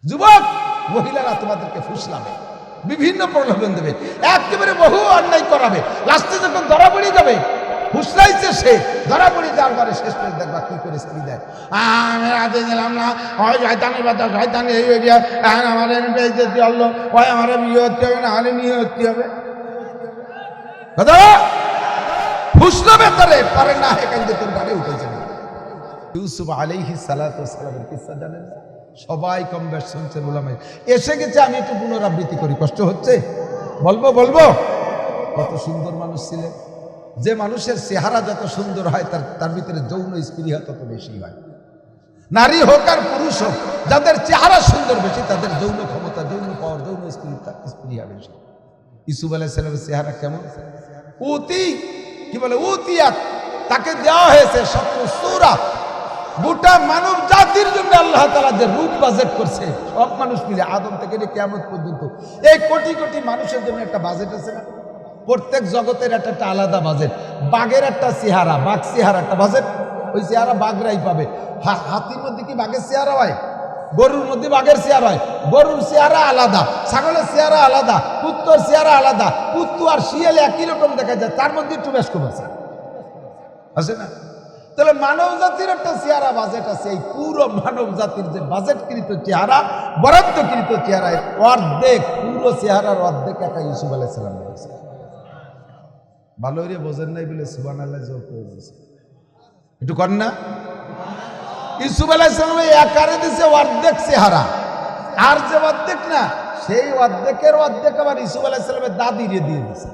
যুবক মহিলারা তোমাদেরকে ফুসলাবে, বিভিন্ন প্রলোভন দেবে, একেবারে বহু অন্যায় করাবে। লাস্টে যখন ধরা পড়ে যাবে, ফুসলাইছে সে, ধরা পড়ে যাওয়ার পরে শেষ করে দেখবা কি করে স্ত্রী দেয়। আমি রাতে দিলাম না, হয় শয়তানের বাতা, শয়তানি এই এরিয়া, আমার বেইজ্জতি হলো, হয় আমার বিয়ে হতে হবে, না হলে নিয়ে হতে হবে। কথা ফুসলাবে তারে, পারে না এখান থেকে তোর গাড়ি উঠে যাবে। ইউসুফ আলাইহিস সালাতু ওয়াস সালামের কিসসা জানেন? সবাই কম বেশ শুনছেন, উলামায়ে এসে গেছে। আমি একটু পুনরাবৃত্তি করি, কষ্ট হচ্ছে, বলবো কত সুন্দর মানুষ ছিলেন। যে মানুষের চেহারা যত সুন্দর হয় তার ভিতরে যৌন স্পৃহা তত বেশি হয়। নারী হোক আর পুরুষ হোক, যাদের চেহারা সুন্দর বেশি তাদের যৌন ক্ষমতা, যৌন পাওয়ার, যৌন স্পৃহা বেশি। ইউসুফ আলাইহিস সালামের চেহারা কেমন? উতিয়াত, তাকে দেওয়া হয়েছে সূরাত। গোটা মানব জাতির জন্য আল্লাহ তাআলা যে রূপ বাজেট করছে, সব মানুষ মিলে আদম থেকে কিয়ামত পর্যন্ত এই কোটি কোটি মানুষের জন্য একটা বাজেট আছে না? প্রত্যেক জগতের একটা আলাদা বাজেট। বাঘের একটা চেহারা, বাঘ চেহারা একটা বাজেট, ওই চেহারা বাঘরাই পাবে। হাতির মধ্যে কি বাঘের চেহারা হয়? গরুর মধ্যে বাঘের চেহারা হয়। গরুর চেহারা আলাদা, ছাগলের চেহারা আলাদা, কুত্তর চেহারা আলাদা। কুত্তু আর শিয়াল একই রকম দেখা যায়, তার মধ্যে একটু বেশ কম আছে না? তাহলে মানব জাতির একটা চেহারা বাজেট আছে। এই পুরো মানব জাতির যে বাজেটকৃত চেহারা, বরাদ্দকৃত চেহারা, অর্ধেক, পুরো চেহারার অর্ধেক একা ইউসুফ আলাইহিস সালাম রয়েছে। ভালো রে বোঝেন নাই বলে সুবহানাল্লাহ জোর করে দিয়েছে, একটু কর না। ইউসুফ আলাইহিস সালাম একারে দিছে অর্ধেক চেহারা, আর যে অর্ধেক না, সেই অর্ধেকের অর্ধেক আবার ইউসুফ আলাইহিস সালামের দাদিরে দিয়ে দিছে।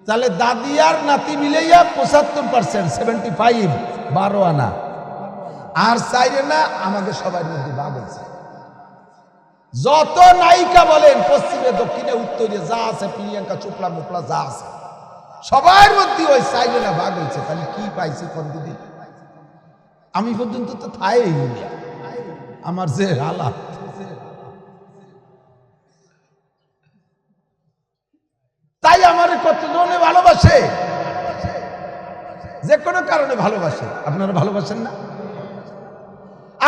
তাহলে দাদি আর নাতি মিলাইয়া 75%, 75, 12 আনা। আর চাইরে না, আমাদের সবার মধ্যে ভাগ হয়েছে। যত নায়িকা বলেন পশ্চিমে, দক্ষিণে, উত্তরে যা আছে, প্রিয়াঙ্কা চোপড়া মোপড়া যা আছে, সবার মধ্যে ওই চাইরে না ভাগ হয়েছে। তাহলে কি পাইছি কোন দিদি? আমি পর্যন্ত তো থাই আমার যে হালাত। তাই আমার কতজনে ভালোবাসে, যে কোনো কারণে ভালোবাসে। আপনারা ভালোবাসেন না?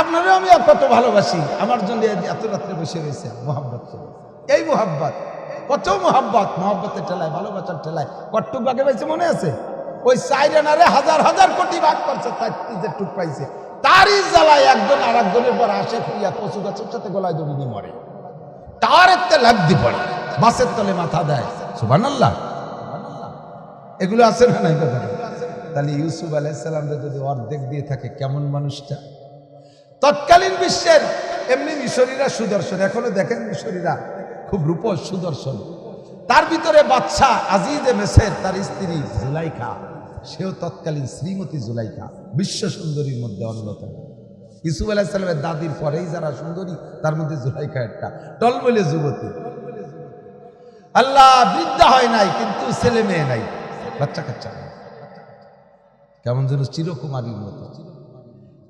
আপনারাও আমি কত ভালোবাসি। আমার জন্য এত রাত্রে বসে রয়েছে মোহাব্বত। এই মোহাব্বত, কত মোহাব্বতের ঠেলায়, ভালোবাসার ঠেলায় কটটুক ভাগে পাইছে মনে আছে? ওই সাইরেনারে হাজার হাজার কোটি ভাগ করছে, তাই টুক পাইছে। তারই জ্বালায় একজন আর একজনের পর আসে ফিরিয়া কচু গাছের সাথে গলায় দড়ি দিয়ে মরে, তার একটা লাগদি পড়ে, বাসের তলে মাথা দেয়। সুবহানাল্লাহ, এগুলো আছে না নাই কথা? তাহলে ইউসুফ আলাইহিস সালাম যদি অর্ধেক দিয়ে থাকে, কেমন মানুষটা? তৎকালীন বিশ্বের এমনি মিশরীরা সুদর্শন, এখনো দেখেন মিশরীরা খুব রূপস সুদর্শন। তার ভিতরে বাদশা আজিজে মেসের, তার স্ত্রী জুলাইখা, সেও তৎকালীন শ্রীমতী জুলাইখা, বিশ্ব সুন্দরীর মধ্যে অন্যতম। ইউসুফ আলাইহিস সালামের দাদির পরেই যারা সুন্দরী, তার মধ্যে জুলাইখা একটা টলমলে যুবতী। আল্লাহ বৃদ্ধা হয় নাই, কিন্তু ছেলে মেয়ে নাই, বাচ্চা কাচ্চা নাই, কেমন যেন চিরকুমারীর মতো।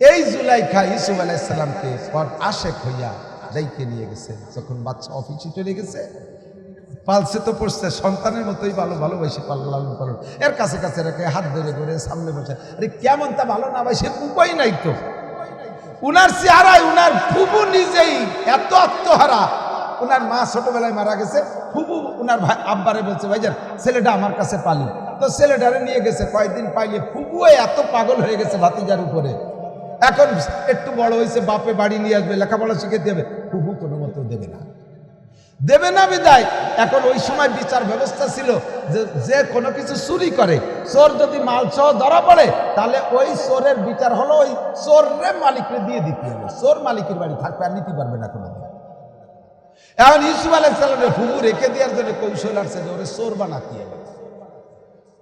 এই জুলাইখা ইউসুফ আলাইহিস সালামকে আশেক হইয়া ডাইকে নিয়ে গেছে। যখন বাচ্চা অফিসে চলে গেছে, পালসে তো পড়ছে, সন্তানের মতোই ভালোবাসি লালন পালন, এর কাছে কাছে রেখে হাত ধরে ধরে সামনে বসে। আরে কেমন তা ভালো না ভাই, সে উপায় নাই তো। উনার চেহারায় উনার ফুবু নিজেই এত আত্মহারা। উনার মা ছোটবেলায় মারা গেছে, ফুবু উনার ভাই আব্বারে বলছে, ভাইজান ছেলেটা আমার কাছে পালি। তো ছেলেটারে নিয়ে গেছে, কয়েকদিন পাইলে ফুবুও এত পাগল হয়ে গেছে ভাতিজার উপরে। এখন একটু বড় হয়েছে, বাপে বাড়ি নিয়ে আসবে, লেখাপড়া শিখে দেবে, ফুবু কোনো মতো দেবে না বিদায়। এখন ওই সময় বিচার ব্যবস্থা ছিল যে কোনো কিছু চুরি করে, চোর যদি মাল সহ ধরা পড়ে, তাহলে ওই চোরের বিচার হলো ওই চোরের মালিককে দিয়ে দিতে হবে। চোর মালিকের বাড়ি থাকবে, আর নিতে পারবে না কোনো। এখন ইউসুফ আলাইহিস সালামের ফুবু রেখে দেওয়ার জন্য কৌশল আসছে যে ওরে চোর বানাতে হবে।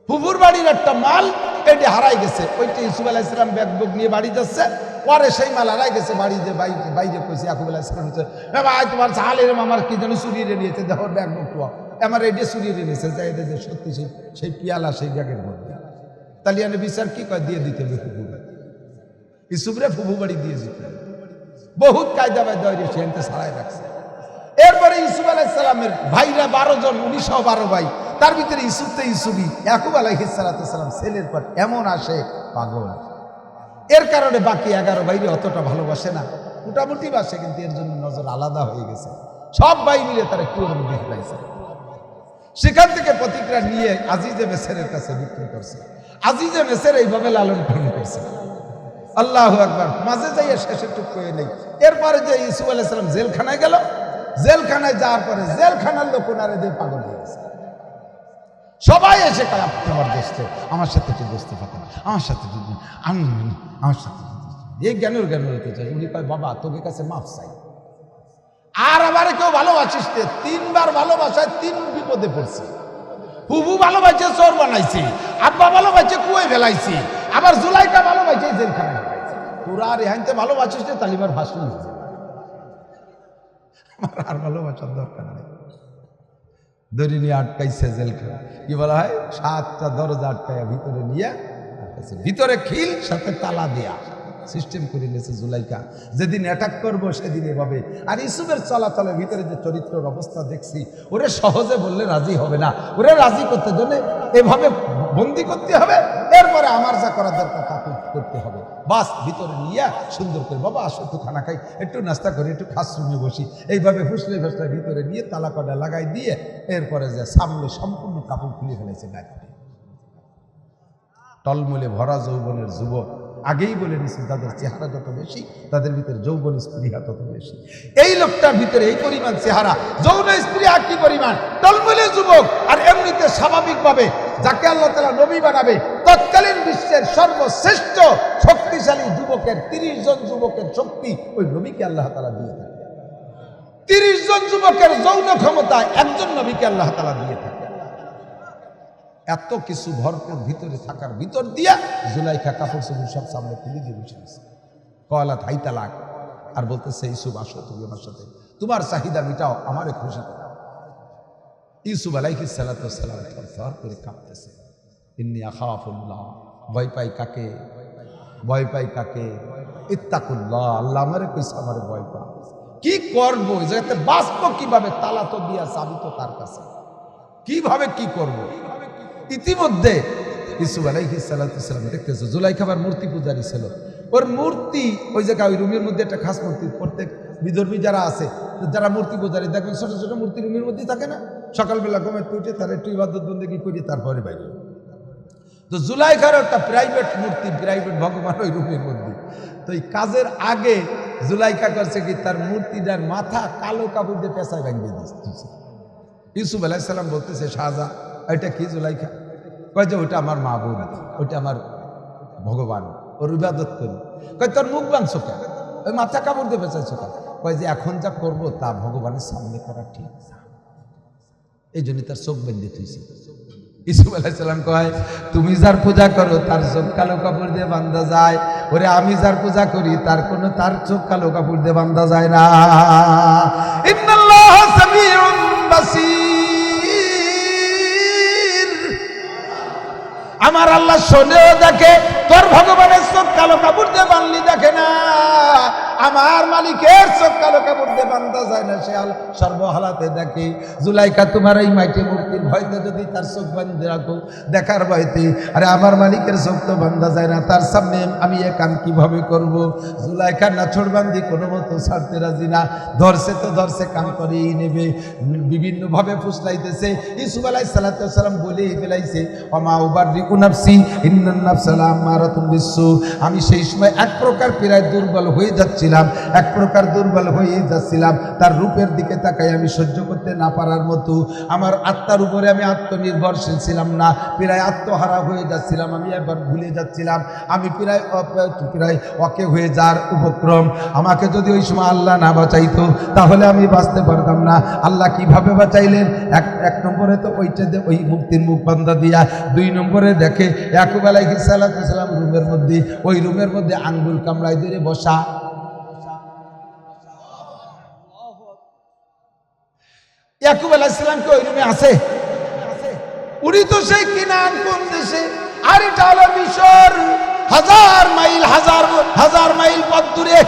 ফুবুর বাড়ির একটা মাল এটি হারাই গেছে, ওইটা ইউসুফ আলাইহিস সালাম ব্যাগ বুক নিয়ে বাড়ি যাচ্ছে, পরে সেই মাল হারাই গেছে। বাড়িতে বাইরে কইছে ইয়াকুব আলাইহিস সালাম, ভাই তোমার সালের মামার কি যেন চুরিয়ে নিয়েছে, দেখো ব্যাগ বুক আমার এটি চুরিয়ে নিয়েছে, যাই দেখে সত্যি সেই পিয়ালা সেই ব্যাগের মধ্যে। তালিয়ানের বিচার কি কয়, দিয়ে দিতে হবে ফুবু বাড়ি। ইউসুফরে ফুবু বাড়ি দিয়ে দিতে হবে, বহুত কায়দা বায়দা সে এনতে ছাড়াই রাখছে। এরপরে ইউসুফ আলাইহিস সালামের ভাইরা 12 জন, 1912 ভাই, তার ভিতরে ইউসুফ তো ইউসুফই। ইয়াকুব আলাইহিস সালাম ছেলের পর এমন আসে পাগল, এর কারণে বাকি 11 ভাইরে অতটা ভালোবাসে না। মোটামুটি বাসে, কিন্তু এর জন্য নজর আলাদা হয়ে গেছে। সব ভাই মিলে তার একটু অনুভূতি পাইছে। সেখান থেকে প্রতিক্রিয়া নিয়ে আজিজে মেসেরের কাছে বিক্রি করছে। আজিজে মেসের এইভাবে লালন পালন করছে। আল্লাহু আকবার। মাঝে যাইয়া শেষে টুক করে নেই। এরপরে যে ইউসুফ আলাইহিস সালাম জেলখানায় গেল, জেলখানায় যাওয়ার পরে জেলখানার লোক ওনারে দিয়ে পাগল হয়ে গেছে। সবাই এসে কয়, তোমার দোস্ত আমার সাথে একটু দোস্ত পাতেন, আমার সাথে আমার সাথে এই জ্ঞানের হতে চাই। উনি কয়, বাবা তোকে কাছে মাফ চাই। আর আবার কেউ ভালোবাসিস, 3বার ভালোবাসায় 3 বিপদে পড়ছে। হুবু ভালোবাসে চোর বানাইছি, আব্বা ভালোবাসে কুয়ে ফেলাইছি, আবার জুলাইকা ভালোবাসে জেলখানায় ফেলাইছি। তোরা আর এহাইতে ভালোবাসিস না, তালিবার ভাষণ হয়েছে। আমার আর ভালোবাসার দরকার নেই। দড়ি নিয়ে আটকাইছে জেলখানা। কি বলা হয়, 7টা দরজা আটকাইয়া ভিতরে নিয়ে ভিতরে খিল সাথে তালা দেয়া সিস্টেম করে নিয়েছে জুলাইকা। যেদিন অ্যাটাক করবো সেদিন এভাবে। আর ইউসুফের চলাচলের ভিতরে যে চরিত্রের অবস্থা দেখছি, ওরে সহজে বললে রাজি হবে না। ওরে রাজি করতে জন্য এভাবে বন্দি করতে হবে, এরপরে আমার যা করার দরকার তা করতে হবে। বাস ভিতরে নিয়ে সুন্দর করে, বাবা আসো একটু খানা খাই, একটু নাস্তা করি, একটু খাস রুমে বসি, এইভাবে ফুসলে ফুসলে ভিতরে নিয়ে তালা কটা লাগাই দিয়ে এরপরে যে সামনে সম্পূর্ণ কাপড় খুলে ফেলেছে গায়ে। টলমলে ভরা যৌবনের যুবক। আগেই বলে নিছি, তাদের চেহারা যত বেশি তাদের ভিতরে যৌবন স্পৃহা তত বেশি। এই লোকটার ভিতরে এই পরিমাণ চেহারা, যৌন স্পৃহা কি পরিমাণ, টলমলে যুবক। আর এমনিতে স্বাভাবিকভাবে যাকে আল্লাহ তাআলা নবী বানাবে, তৎকালীন বিশ্বের সর্বশ্রেষ্ঠ শক্তিশালী যুবকের 30 জন যুবকের শক্তি ওই নবীকে আল্লাহ তাআলা দিয়ে থাকে। 30 জন যুবকের যৌন ক্ষমতা একজন নবীকে আল্লাহ তাআলা দিয়ে থাকে। এত কিছু ভরপুর ভিতরে থাকার ভিতর দিয়া জুলাইখা কাপড় চোপড় সব সামনে খুলে দিয়ে বসে আছে। কয়লা থাই তালাক। আর বলতেছে, ইউসুফ আসো তুমি আমার সাথে, তোমার চাহিদা মিটাও, আমারে খুশি করো। ইউসুফ আলাইহিস সালাতু ওয়াস সালাম থরথর করে কাঁপতেছে। ইন্নী আখাফুল্লাহ, ভয় পাই কাকে, ভয় পাই কাকে, ইত্তাকুল্লাহ, আল্লাহ আমারে কইছে আমারে ভয় পা। কি করবো এই জায়গাতে বাঁচবো কিভাবে, তালা তো দিয়া চাবি তো তার কাছে, কিভাবে কি করব। ইতিমধ্যে ইউসুফ আলাইহিস সালাতু ওয়াস সালাম দেখতেছে জুলাইখাবার মূর্তি পূজারী ছিল। ওর মূর্তি ওই জায়গায়, ওই রুমের মধ্যে একটা খাস মূর্তি, প্রত্যেক বিধর্মী যারা আছে, যারা মূর্তি পূজারী দেখবেন ছোট ছোট মূর্তি রুমের মধ্যে থাকে না, সকালবেলা ঘুমে উঠে তারা একটু ইবাদত বন্দেগী করি, তারপরে বাইরে। তো জুলাইখার একটা প্রাইভেট মূর্তি, প্রাইভেট ভগবান ওই রুমের মধ্যে। তো এই কাজের আগে জুলাইখা করছে কি, তার মূর্তিটার মাথা কালো কাপড় দিয়ে পেঁচায় ভাঙিয়ে দিচ্ছে। ইউসুফ আলাইহিস সালাম বলতেছে, শাহজাহান ওইটা কি জুলাইখা? কয় যে ওইটা আমার মাবুদ, ওইটা আমার ভগবান, ওর ইবাদত করি। কয় তোর মুখ বাংছো কেন, ওই মাথা কাপড় দিয়ে পেঁচাইছো কেন? কয় যে এখন যা করবো তা ভগবানের সামনে করা ঠিক, এই জন্য তার চোখ বেঁধে তুইছে। ইউসুফ আলাইহিস সালাম কয়, তুমি যার পূজা করো তার চোখ কালো কাপড় দিয়ে বান্ধা যায়, ওরে আমি যার পূজা করি তার চোখ কালো কাপড় দিয়ে বান্ধা যায় না। ইন্নাল্লাহা সামিউন বাসীর, আমার আল্লাহ শোনেও দেখে, তোর ভগবানের চোখ কালো কাপড় দিয়ে বানলি দেখে না, আমার মালিকের চোখ কালো কাপড় দিয়ে বান্ধা যায় না, সে সর্বহালাতে দেখে। জুলাইখা তোমার এই মাইটি মূর্তির ভয়তে যদি তার চোখ বান্ধে রাখো, দেখার ভয়তে, আরে আমার মালিকের চোখ তো বান্ধা যায় না, তার সামনে আমি এ কাম কিভাবে করব? জুলাইখা নাছড় বান্ধি কোনো মতো ছাড়তে রাজি না, ধরছে তো ধরছে, কাম করেই নেবে, বিভিন্নভাবে ফুসলাইতেছে। ইউসুফ আলাইহিস সালাতু ওয়াস সালাম বলেই ফেলাইছে, ওমা উবাররিকু নাফসি ইন্নান নাফসা লাআমারাতুম বিসসু। আমি সেই সময় এক প্রকার প্রায় দুর্বল হয়ে যাচ্ছিলাম, এক প্রকার দুর্বল হয়ে যাচ্ছিলাম, তার রূপের দিকে তাকাই আমি সহ্য করতে না পারার মতো, আমার আত্মার উপরে আমি আত্মনির্ভরশীল ছিলাম না, প্রায় আত্মহারা হয়ে যাচ্ছিলাম, আমি একবার ভুলে যাচ্ছিলাম, আমি প্রায় অকে হয়ে যাওয়ার উপক্রম। আমাকে যদি ওই সময় আল্লাহ না বাঁচাইতো তাহলে আমি বাঁচতে পারতাম না। আল্লাহ কিভাবে বাঁচাইলেন? এক নম্বরে তো ওইটা ওই মুক্তির মুখ বান্ধা দিয়া, 2 নম্বরে দেখে ইয়াকুব আলাইহিস সালাতু ওয়াস সালাম রুমের মধ্যে, ওই রুমের মধ্যে আঙ্গুল কামড়াই ধরে বসা। ইয়াকুব আলাইহিস সালাম কি ওই রুমে আছে? উনি তো সেই কিনান কোন দেশে, আর এটা হলো মিশর, হাজার মাইল পথ দূরে,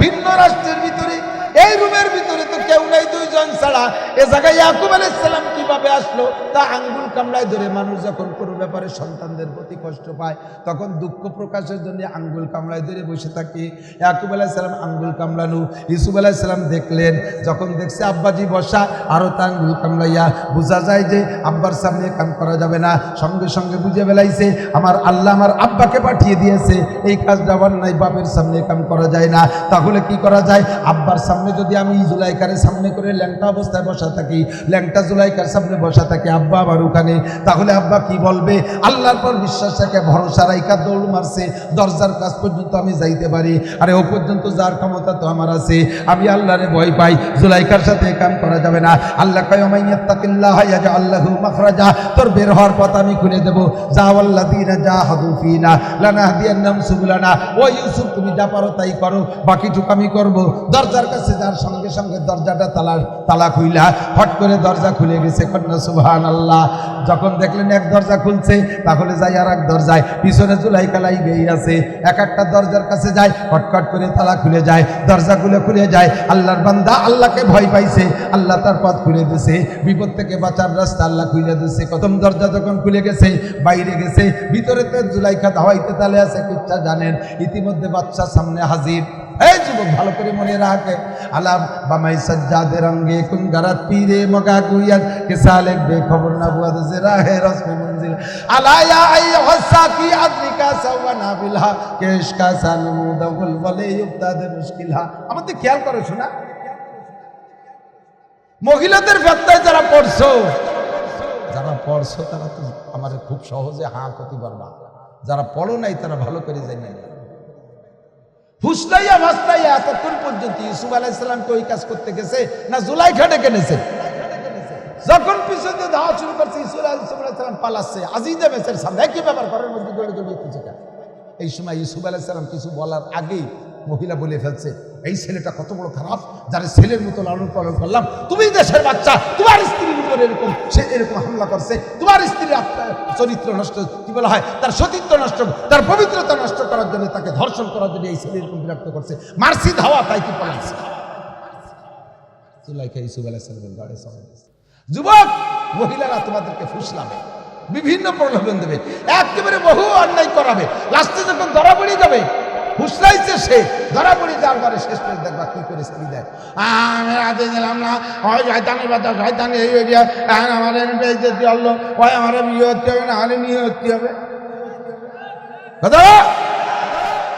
ভিন্ন রাষ্ট্রের ভিতরে। এই রুমের ভিতরে তো কেউ নাই, 2 জন ছাড়া। এ জায়গায় ইয়াকুব আলাইহিস সালাম কিভাবে আসলো? তা আঙ্গুল কামড়ায় ধরে মানুষ যখন কোনো কোনো ব্যাপারে সন্তানদের প্রতি কষ্ট পায়, তখন দুঃখ প্রকাশের জন্য আঙ্গুল কামড়ায় ধরে বসে থাকে। ইয়াকুব আলাইহিস সালাম আঙ্গুল কামড়ানো, ইউসুফ আলাইহিস সালাম দেখলেন, যখন দেখছে আব্বাজি বসা, আরও তা আঙ্গুল কামড়াইয়া বোঝা যায় যে আব্বার সামনে কাম করা যাবে না। সঙ্গে সঙ্গে বুঝে ফেলাইছে আমার আল্লাহ আমার আব্বাকে পাঠিয়ে দিয়েছে, এই কাজটা আবার নাই, বাপের সামনে কাম করা যায় না। তাহলে কি করা যায়? আব্বার সামনে যদি আমি জুলাইকারের সামনে করে ল্যাংটা অবস্থায় বসা থাকি, ল্যাংটা জুলাইকার সামনে বসা থাকে, আব্বা আবার ওখানে, তাহলে আব্বা কি বলবে? আল্লাহর পর বিশ্বাস রাখে ভরসা রাইকা দৌড় মারছে, দরজার কাছ পর্যন্ত আমি যাইতে পারি, আরে ও পর্যন্ত যার ক্ষমতা তো আমার আছে। আমি আল্লাহরে ভয় পাই, জুলাইকার সাথে কাম করা যাবে না। আল্লাহ কয় মাইয়াত্তাকিল্লাহ ইয়াজআল লাহু মাখরাজা, তোর বের হওয়ার পথ আমি খুলে দেব। যাওয়াল্লাযীনা জাহাদু ফিনা লানাহদিয়ান্নাহুম সুবুলানা। ও ইউসুফ, তুমি যা পারো তাই করো, বাকিটুকু আমি করব। দরজার কাছে যার সঙ্গে সঙ্গে দরজাটা তালা খুইলা হট করে দরজা খুলে গেছে। কন্যা সুবহানাল্লাহ। যখন দেখলেন এক দরজা খুলছে, তাহলে যাই আর এক দরজায়, পিছনে জুলাইকা লাইগেই আছে, এক একটা দরজার কাছে যায়, হটকট করে তালা খুলে যায়, দরজাগুলো খুলে যায়। আল্লাহর বান্দা আল্লাহকে ভয় পাইছে, আল্লাহ তার পথ খুলে দিয়েছে, বিপদ থেকে বাঁচার রাস্তা আল্লাহ খুলে দিয়েছে। প্রথম দরজা যখন খুলে গেছে, বাইরে গেছে, ভিতরে তো জুলাইকা ধাওয়াইতে তালে আছে, কিচ্ছা জানেন। ইতিমধ্যে বাচ্চা সামনে হাজির। এই যুবক, ভালো করে মনে রাখে, আলাম বামাই সজ্জাদে রঙ্গে কুন গারাত পীরে মগা গুয়াত কে সালেক বেখবর না বুয়াদ জেরা হে রসমে মঞ্জিল আলায়া আই হসাকি আদলিকা সাওয়ানা বিলহা কেশ কা সালমু দাগুল বলে ইবতাদে মুশকিলহা। আমাদের খেয়াল করো শোনা, মহিলাদের ফতোয়ায় যারা পড়ছো তারা তো আমার খুব সহজে হাঁ করতে পারবা, যারা পড়ো নাই তারা ভালো করে জানে না। ফুসলাইয়া ভাসলাইয়া এতক্ষণ পর্যন্ত ইউসুফ আলাইহিস সালামকে ওই কাজ করতে গেছে না জুলাইখা ডেকে এনেছে? যখন পিছনে ধাওয়া শুরু করছে, ইউসুফ আলাইহিস সালাম পালাচ্ছে আজিজা মেসের সামনে, কি ব্যাপার ঘরের মধ্যে দৌড়ে দৌড়ে কিছু। এই সময় ইউসুফ আলাইহিস সালাম কিছু বলার আগেই মহিলা বলে ফেলছে, এই ছেলেটা কত বড় খারাপ, যারা ছেলের মতো লালন পালন করলাম, তুমি দেশের বাচ্চা, তোমার স্ত্রীর উপর এরকম সে এরকম হামলা করছে, তোমার স্ত্রীর চরিত্র নষ্ট, কি বলা হয়, তার সতীত্ব নষ্ট, তার পবিত্রতা নষ্ট করার জন্য, তাকে ধর্ষণ করার জন্য এই ছেলে এরকম বিরক্ত করছে, মারছি ধাওয়া, তাই কি পালাচ্ছে। জুলাইখা ইউসুফ আলাইহিস সালামের ঘরে চলে গেছে। যুবক, মহিলারা তোমাদেরকে ফুসলাবে, বিভিন্ন প্রলোভন দেবে, একেবারে বহু অন্যায় করাবে, লাস্টে যখন ধরা পড়ে যাবে, ফুসলাইছে সে, ধরা পড়ে যাওয়ার পরে শেষ করে দেখবা কি করে স্ত্রী দেয়। আমি রাতে দিলাম না, ওই শয়তানের বাচ্চা, শয়তান এই এরিয়া, আমার বেইজ্জতি হলো, ওই আমার বিয়ে হতে হবে, না হলে নিয়ে হতে হবে। কথা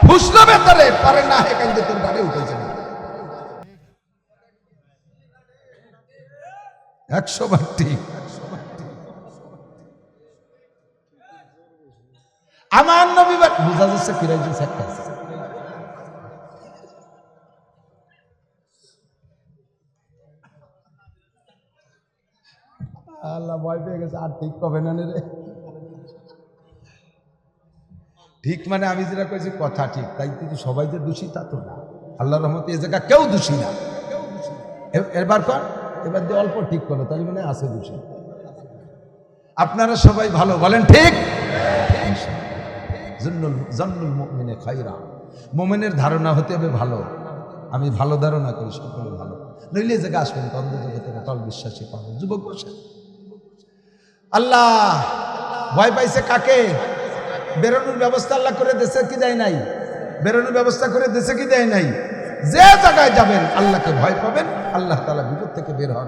ফুসলাবে তারে, পারে না এখান থেকে তোর গাড়ি উঠেছে 100 বার ঠিক। আমার নবী বোঝা যাচ্ছে কিরাই যে একটা আল্লাহ ভয় পেয়ে গেছে, আর ঠিক কবে না রে। ঠিক মানে আমি যেটা কইছি কথা ঠিক, তাই কিন্তু সবাই যে দোষী তা তো না। আল্লাহর রহমতে এ জায়গা কেউ দোষী না। এবার কর, এবার দিয়ে অল্প ঠিক করো, তাহলে মানে আছে দোষী। আপনারা সবাই ভালো বলেন ঠিক। জন্নুল মুমিনে খায়রা, মুমিনের ধারণা হতে হবে ভালো। আমি ভালো ধারণা করি, সকলে ভালো, নইলে এই জায়গা আসবেন অন্ধ জগতের অটল বিশ্বাসী পাবেন। যুবক বসে, আল্লাহ ভয় পাইছে কাকে? বেরোনোর ব্যবস্থা আল্লাহ করে দেশে কি দেয় নাই? বেরোনোর ব্যবস্থা করে দেশে কি দেয় নাই? যে জায়গায় যাবেন আল্লাহকে ভয় পাবেন, আল্লাহ তাআলা বিপদ থেকে বের হন।